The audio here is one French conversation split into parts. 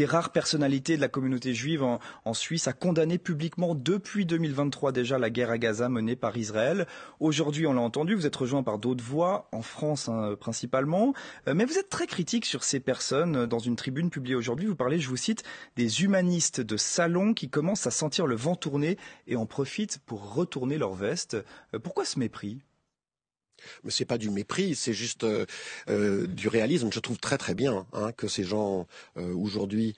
des rares personnalités de la communauté juive en Suisse, a condamné publiquement depuis 2023 déjà la guerre à Gaza menée par Israël. Aujourd'hui, on l'a entendu, vous êtes rejoint par d'autres voix, en France principalement, mais vous êtes très critique sur ces personnes. Dans une tribune publiée aujourd'hui, vous parlez, je vous cite, des humanistes de salon qui commencent à sentir le vent tourner et en profitent pour retourner leur veste. Pourquoi ce mépris ? Mais c'est pas du mépris, c'est juste du réalisme. Je trouve très très bien que ces gens aujourd'hui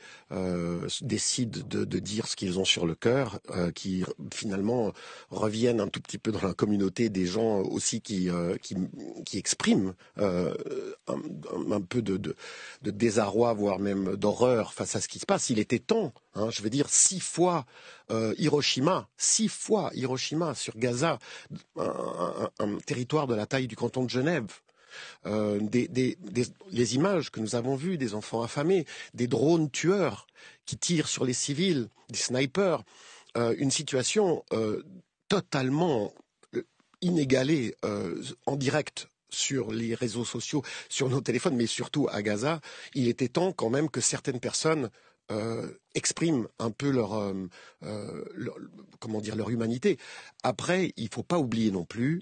décident de dire ce qu'ils ont sur le cœur, qui finalement reviennent un tout petit peu dans la communauté des gens aussi qui expriment un peu de désarroi, voire même d'horreur face à ce qui se passe. Il était temps. Je veux dire, 6 fois Hiroshima sur Gaza, un territoire de la taille du canton de Genève. Les images que nous avons vues des enfants affamés, des drones tueurs qui tirent sur les civils, des snipers, une situation totalement inégalée en direct sur les réseaux sociaux, sur nos téléphones, mais surtout à Gaza. Il était temps quand même que certaines personnes expriment un peu leur humanité. Après, il ne faut pas oublier non plus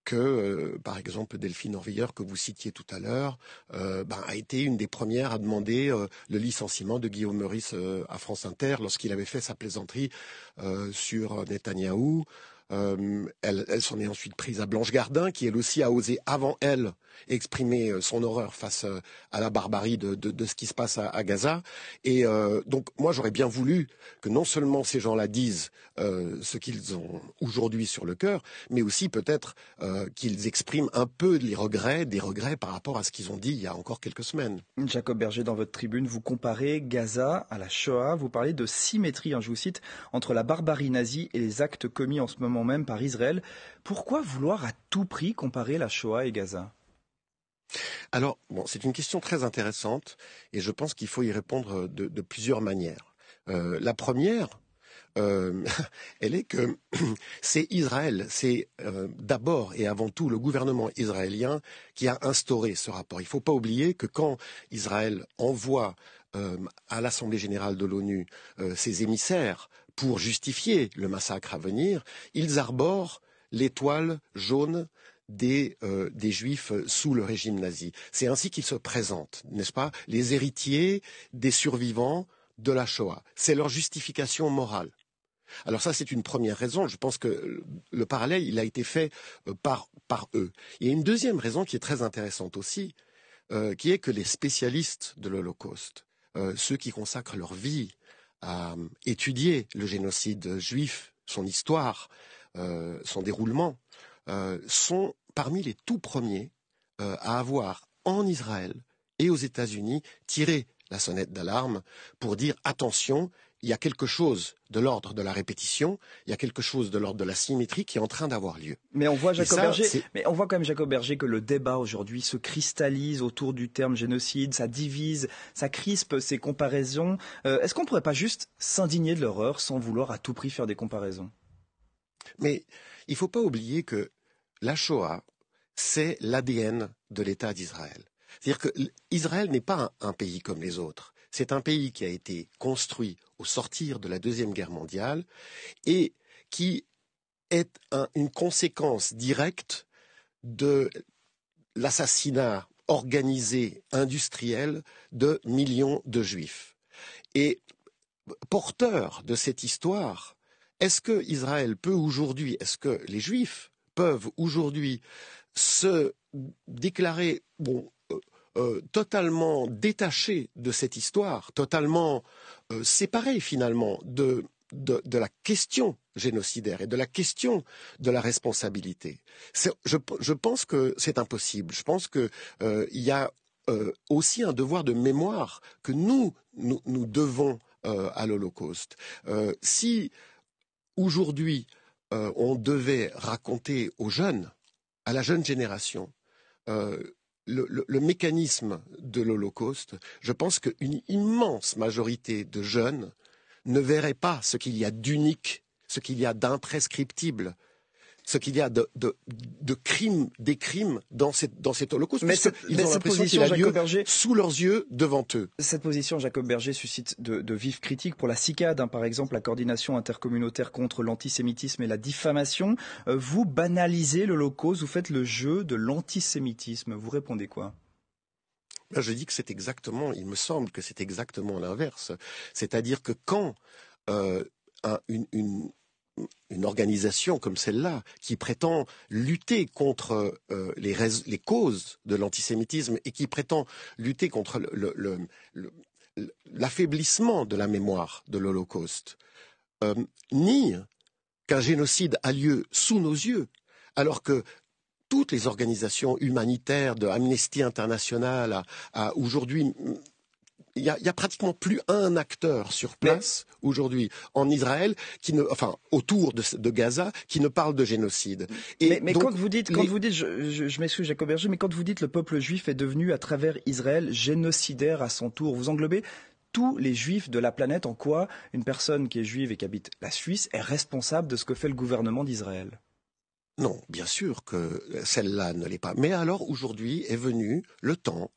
que, par exemple, Delphine Orvilleur, que vous citiez tout à l'heure, a été une des premières à demander le licenciement de Guillaume Meurice à France Inter lorsqu'il avait fait sa plaisanterie sur Netanyahou. Elle s'en est ensuite prise à Blanche Gardin, qui elle aussi a osé avant elle exprimer son horreur face à la barbarie de ce qui se passe à Gaza. Et donc moi j'aurais bien voulu que non seulement ces gens-là disent ce qu'ils ont aujourd'hui sur le cœur, mais aussi peut-être qu'ils expriment un peu des regrets par rapport à ce qu'ils ont dit il y a encore quelques semaines. Jacob Berger, dans votre tribune, vous comparez Gaza à la Shoah. Vous parlez de symétrie, je vous cite, entre la barbarie nazie et les actes commis en ce moment même par Israël. Pourquoi vouloir à tout prix comparer la Shoah et Gaza ? Alors, c'est une question très intéressante et je pense qu'il faut y répondre de plusieurs manières. La première, elle est que c'est Israël, c'est d'abord et avant tout le gouvernement israélien qui a instauré ce rapport. Il ne faut pas oublier que quand Israël envoie à l'Assemblée générale de l'ONU ses émissaires pour justifier le massacre à venir, ils arborent l'étoile jaune des Juifs sous le régime nazi. C'est ainsi qu'ils se présentent, n'est-ce pas ? Les héritiers des survivants de la Shoah. C'est leur justification morale. Alors ça, c'est une première raison. Je pense que le parallèle, il a été fait par eux. Il y a une deuxième raison qui est très intéressante aussi, qui est que les spécialistes de l'Holocauste, ceux qui consacrent leur vie à étudier le génocide juif, son histoire, son déroulement, sont parmi les tout premiers à avoir en Israël et aux États-Unis tiré la sonnette d'alarme pour dire attention, il y a quelque chose de l'ordre de la répétition, il y a quelque chose de l'ordre de la symétrie qui est en train d'avoir lieu. Mais on voit quand même, Jacob Berger, que le débat aujourd'hui se cristallise autour du terme génocide, ça divise, ça crispe ces comparaisons. Est-ce qu'on ne pourrait pas juste s'indigner de l'horreur sans vouloir à tout prix faire des comparaisons ? Mais il ne faut pas oublier que la Shoah, c'est l'ADN de l'État d'Israël. C'est-à-dire qu'Israël n'est pas un pays comme les autres. C'est un pays qui a été construit au sortir de la Deuxième Guerre mondiale et qui est une conséquence directe de l'assassinat organisé, industriel de millions de Juifs. Et porteur de cette histoire, est-ce que Israël peut aujourd'hui, est-ce que les Juifs peuvent aujourd'hui se déclarer totalement détachés de cette histoire, totalement séparés finalement de la question génocidaire et de la question de la responsabilité. Je pense que c'est impossible. Je pense qu'il y a aussi un devoir de mémoire que nous devons à l'Holocauste. Si aujourd'hui on devait raconter aux jeunes, à la jeune génération, le mécanisme de l'Holocauste, je pense qu'une immense majorité de jeunes ne verrait pas ce qu'il y a d'unique, ce qu'il y a d'imprescriptible, ce qu'il y a de crimes, des crimes dans cet holocauste, Mais ils ont l'impression qu'il a lieu sous leurs yeux, devant eux. Cette position, Jacob Berger, suscite de vives critiques pour la CICAD, par exemple, la coordination intercommunautaire contre l'antisémitisme et la diffamation. Vous banalisez l'Holocauste, vous faites le jeu de l'antisémitisme. Vous répondez quoi? Je dis que c'est exactement, il me semble que c'est exactement l'inverse. C'est-à-dire que quand une organisation comme celle-là, qui prétend lutter contre les causes de l'antisémitisme et qui prétend lutter contre l'affaiblissement de la mémoire de l'Holocauste, nie qu'un génocide a lieu sous nos yeux, alors que toutes les organisations humanitaires, de Amnesty International à aujourd'hui, il y a pratiquement plus un acteur sur place aujourd'hui en Israël autour de Gaza qui ne parle de génocide. Mais donc, quand vous dites, je m'excuse Jacob Berger, mais quand vous dites le peuple juif est devenu à travers Israël génocidaire à son tour, vous englobez tous les juifs de la planète, en quoi une personne qui est juive et qui habite la Suisse est responsable de ce que fait le gouvernement d'Israël? Non, bien sûr que celle-là ne l'est pas. Mais alors aujourd'hui est venu le temps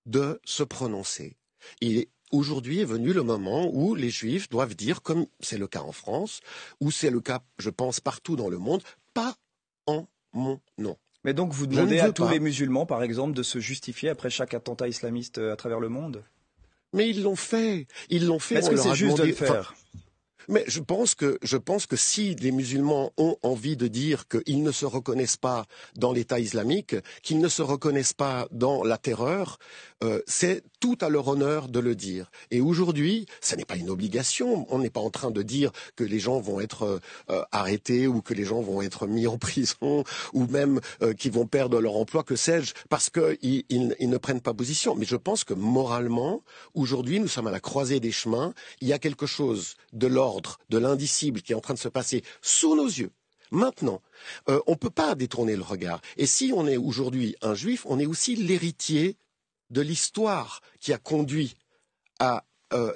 de se prononcer. Et aujourd'hui est venu le moment où les Juifs doivent dire, comme c'est le cas en France, ou c'est le cas, je pense, partout dans le monde, pas en mon nom. Mais donc vous demandez à tous les musulmans, par exemple, de se justifier après chaque attentat islamiste à travers le monde? Mais ils l'ont fait. Ils l'ont fait. Est-ce que c'est juste de le faire? Mais je pense que si les musulmans ont envie de dire qu'ils ne se reconnaissent pas dans l'État islamique, qu'ils ne se reconnaissent pas dans la terreur, c'est tout à leur honneur de le dire. Et aujourd'hui, ce n'est pas une obligation. On n'est pas en train de dire que les gens vont être arrêtés ou que les gens vont être mis en prison ou même qu'ils vont perdre leur emploi, que sais-je, parce qu'ils ne prennent pas position. Mais je pense que moralement, aujourd'hui, nous sommes à la croisée des chemins. Il y a quelque chose de l'ordre de l'indicible qui est en train de se passer sous nos yeux. Maintenant, on ne peut pas détourner le regard. Et si on est aujourd'hui un juif, on est aussi l'héritier de l'histoire qui a conduit à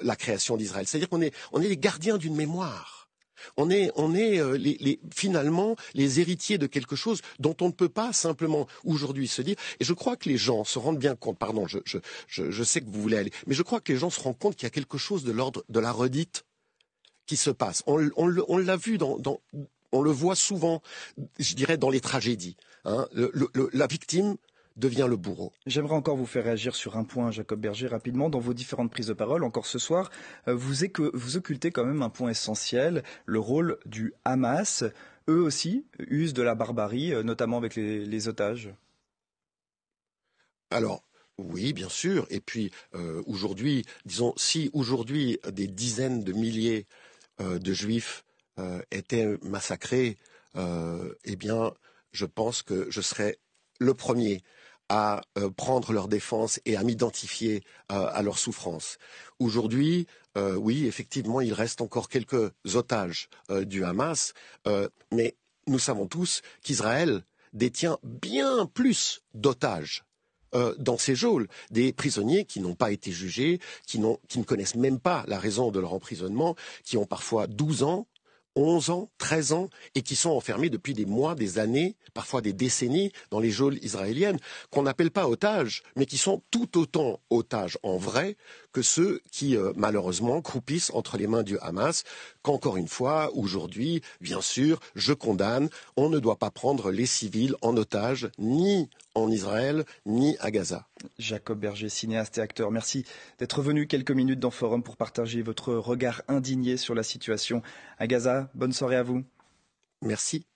la création d'Israël. C'est-à-dire qu'on est les gardiens d'une mémoire. On est finalement les héritiers de quelque chose dont on ne peut pas simplement aujourd'hui se dire. Et je crois que les gens se rendent bien compte. Pardon, je sais que vous voulez aller, mais je crois que les gens se rendent compte qu'il y a quelque chose de l'ordre de la redite qui se passe. On l'a vu on le voit souvent, je dirais, dans les tragédies. Hein. La victime devient le bourreau. J'aimerais encore vous faire réagir sur un point, Jacob Berger, rapidement. Dans vos différentes prises de parole, encore ce soir, vous occultez quand même un point essentiel, le rôle du Hamas. Eux aussi usent de la barbarie, notamment avec les otages. Alors, oui, bien sûr. Et puis, aujourd'hui, disons, si aujourd'hui des dizaines de milliers de juifs étaient massacrés, eh bien, je pense que je serais le premier à prendre leur défense et à m'identifier à leur souffrance. Aujourd'hui, oui, effectivement, il reste encore quelques otages du Hamas, mais nous savons tous qu'Israël détient bien plus d'otages dans ces geôles, des prisonniers qui n'ont pas été jugés, qui ne connaissent même pas la raison de leur emprisonnement, qui ont parfois 12 ans, 11 ans, 13 ans, et qui sont enfermés depuis des mois, des années, parfois des décennies, dans les geôles israéliennes, qu'on n'appelle pas otages, mais qui sont tout autant otages en vrai que ceux qui, malheureusement, croupissent entre les mains du Hamas, qu'encore une fois, aujourd'hui, bien sûr, je condamne, on ne doit pas prendre les civils en otage, ni en Israël, ni à Gaza. Jacob Berger, cinéaste et acteur, merci d'être venu quelques minutes dans Forum pour partager votre regard indigné sur la situation à Gaza. Bonne soirée à vous. Merci.